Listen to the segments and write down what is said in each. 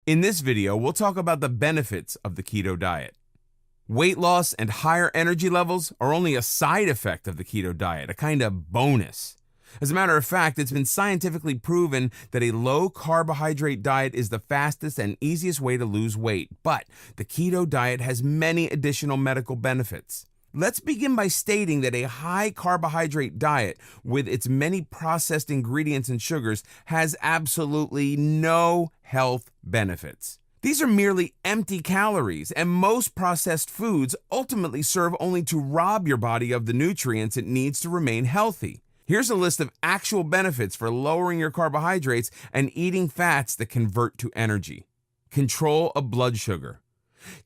In this video, we'll talk about the benefits of the keto diet. Weight loss and higher energy levels are only a side effect of the keto diet, a kind of bonus. As a matter of fact, it's been scientifically proven that a low carbohydrate diet is the fastest and easiest way to lose weight, but the keto diet has many additional medical benefits. Let's begin by stating that a high carbohydrate diet with its many processed ingredients and sugars has absolutely no health benefits. These are merely empty calories, and most processed foods ultimately serve only to rob your body of the nutrients it needs to remain healthy. Here's a list of actual benefits for lowering your carbohydrates and eating fats that convert to energy. Control of blood sugar.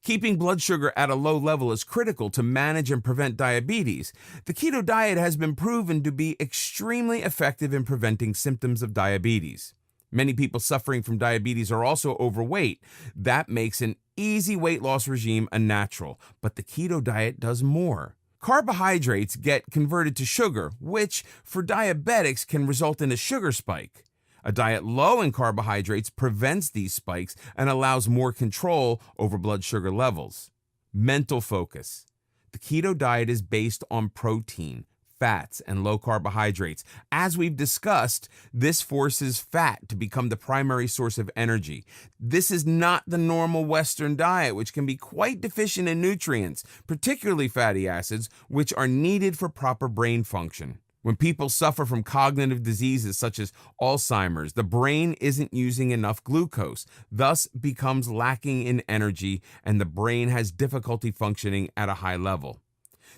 Keeping blood sugar at a low level is critical to manage and prevent diabetes. The keto diet has been proven to be extremely effective in preventing symptoms of diabetes. Many people suffering from diabetes are also overweight. That makes an easy weight loss regime a natural, but the keto diet does more. Carbohydrates get converted to sugar, which for diabetics can result in a sugar spike. A diet low in carbohydrates prevents these spikes and allows more control over blood sugar levels. Mental focus. The keto diet is based on protein, fats, and low carbohydrates. As we've discussed, this forces fat to become the primary source of energy. This is not the normal Western diet, which can be quite deficient in nutrients, particularly fatty acids, which are needed for proper brain function. When people suffer from cognitive diseases such as Alzheimer's, the brain isn't using enough glucose, thus becomes lacking in energy, and the brain has difficulty functioning at a high level.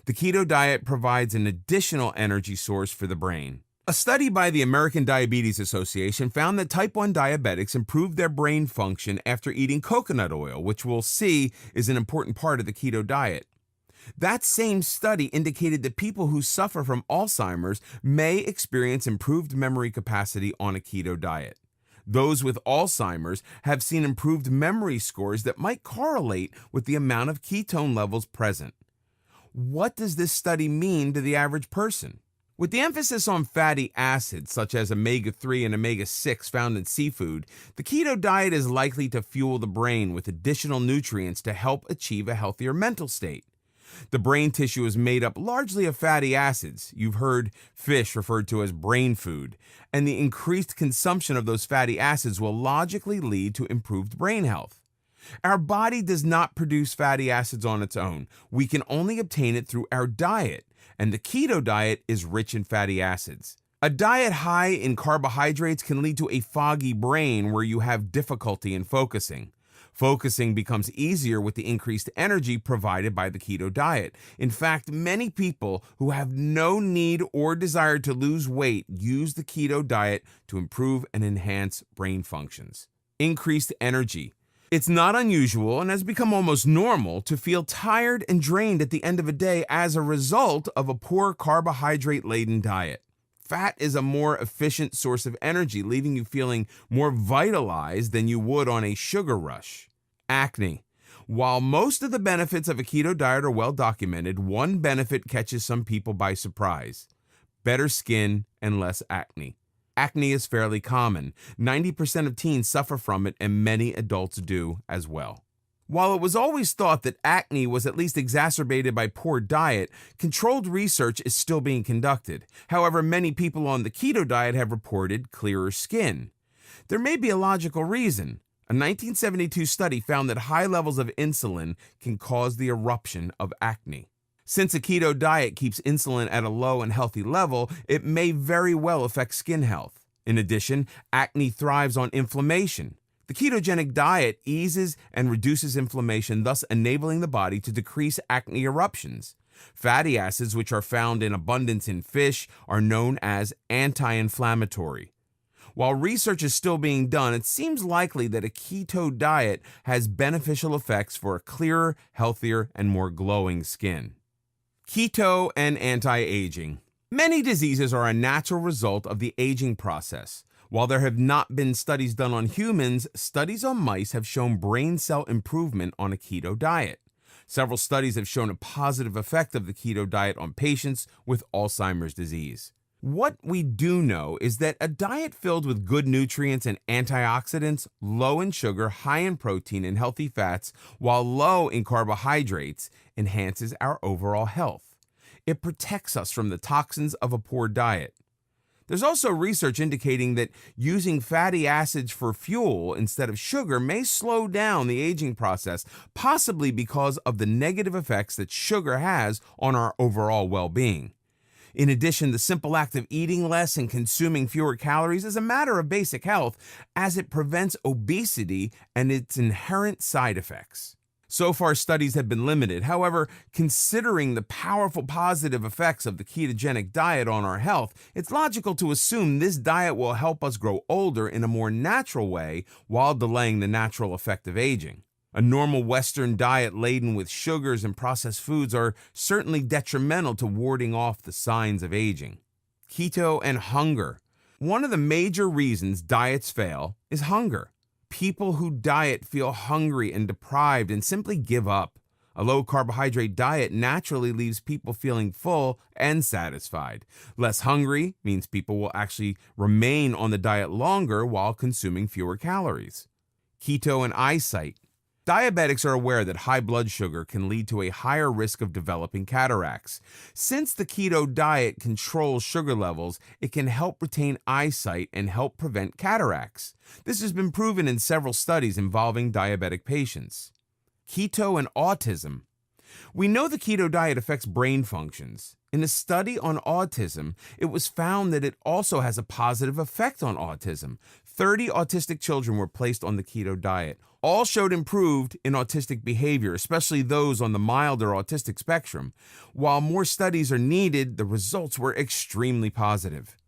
The keto diet provides an additional energy source for the brain. A study by the American Diabetes Association found that type 1 diabetics improved their brain function after eating coconut oil, which we'll see is an important part of the keto diet. That same study indicated that people who suffer from Alzheimer's may experience improved memory capacity on a keto diet. Those with Alzheimer's have seen improved memory scores that might correlate with the amount of ketone levels present. What does this study mean to the average person? With the emphasis on fatty acids such as omega-3 and omega-6 found in seafood, the keto diet is likely to fuel the brain with additional nutrients to help achieve a healthier mental state. The brain tissue is made up largely of fatty acids. You've heard fish referred to as brain food, and the increased consumption of those fatty acids will logically lead to improved brain health. Our body does not produce fatty acids on its own. We can only obtain it through our diet, and the keto diet is rich in fatty acids. A diet high in carbohydrates can lead to a foggy brain where you have difficulty in focusing. Focusing becomes easier with the increased energy provided by the keto diet. In fact, many people who have no need or desire to lose weight use the keto diet to improve and enhance brain functions. Increased energy. It's not unusual and has become almost normal to feel tired and drained at the end of a day as a result of a poor carbohydrate-laden diet. Fat is a more efficient source of energy, leaving you feeling more vitalized than you would on a sugar rush. Acne. While most of the benefits of a keto diet are well documented, one benefit catches some people by surprise: better skin and less acne. Acne is fairly common. 90% of teens suffer from it, and many adults do as well. While it was always thought that acne was at least exacerbated by poor diet, controlled research is still being conducted. However, many people on the keto diet have reported clearer skin. There may be a logical reason. A 1972 study found that high levels of insulin can cause the eruption of acne. Since a keto diet keeps insulin at a low and healthy level, it may very well affect skin health. In addition, acne thrives on inflammation. The ketogenic diet eases and reduces inflammation, thus enabling the body to decrease acne eruptions. Fatty acids, which are found in abundance in fish, are known as anti-inflammatory. While research is still being done, it seems likely that a keto diet has beneficial effects for a clearer, healthier, and more glowing skin. Keto and anti-aging. Many diseases are a natural result of the aging process. While there have not been studies done on humans, studies on mice have shown brain cell improvement on a keto diet. Several studies have shown a positive effect of the keto diet on patients with Alzheimer's disease. What we do know is that a diet filled with good nutrients and antioxidants, low in sugar, high in protein and healthy fats, while low in carbohydrates, enhances our overall health. It protects us from the toxins of a poor diet. There's also research indicating that using fatty acids for fuel instead of sugar may slow down the aging process, possibly because of the negative effects that sugar has on our overall well-being. In addition, the simple act of eating less and consuming fewer calories is a matter of basic health, as it prevents obesity and its inherent side effects. So far, studies have been limited. However, considering the powerful positive effects of the ketogenic diet on our health, it's logical to assume this diet will help us grow older in a more natural way while delaying the natural effect of aging. A normal Western diet laden with sugars and processed foods are certainly detrimental to warding off the signs of aging. Keto and hunger. One of the major reasons diets fail is hunger. People who diet feel hungry and deprived and simply give up. A low-carbohydrate diet naturally leaves people feeling full and satisfied. Less hungry means people will actually remain on the diet longer while consuming fewer calories. Keto and eyesight. Diabetics are aware that high blood sugar can lead to a higher risk of developing cataracts. Since the keto diet controls sugar levels, it can help retain eyesight and help prevent cataracts. This has been proven in several studies involving diabetic patients. Keto and autism. We know the keto diet affects brain functions. In a study on autism, it was found that it also has a positive effect on autism. 30 autistic children were placed on the keto diet. All showed improved in autistic behavior, especially those on the milder autistic spectrum. While more studies are needed, the results were extremely positive.